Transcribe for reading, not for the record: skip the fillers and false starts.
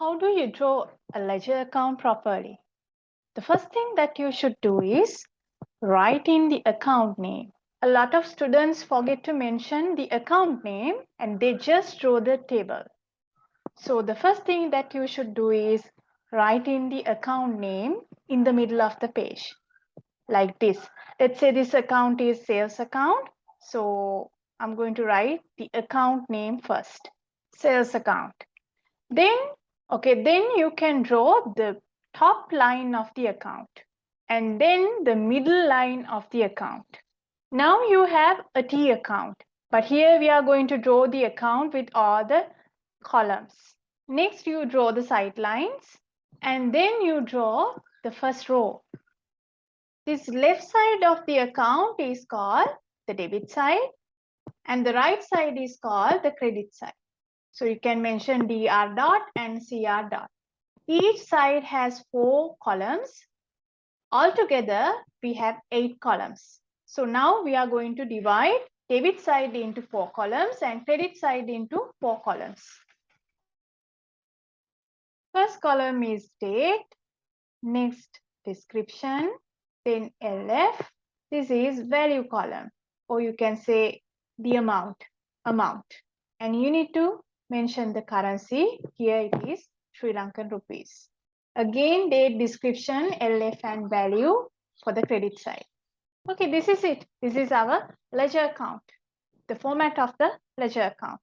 How do you draw a ledger account properly? The first thing that you should do is write in the account name. A lot of students forget to mention the account name and they just draw the table. So the first thing that you should do is write in the account name in the middle of the page like this. Let's say this account is sales account. So I'm going to write the account name first, sales account. Then you can draw the top line of the account and then the middle line of the account. Now you have a T account, but here we are going to draw the account with all the columns. Next you draw the side lines and then you draw the first row. This left side of the account is called the debit side and the right side is called the credit side. So you can mention DR dot and CR dot. Each side has 4 columns. Altogether, we have 8 columns. So now we are going to divide debit side into 4 columns and credit side into 4 columns. First column is date, next description, then LF. This is value column, or you can say the amount. And you need to mention the currency. Here it is Sri Lankan rupees. Again, date, description, LF and value for the credit side. Okay, this is it. This is our ledger account, the format of the ledger account.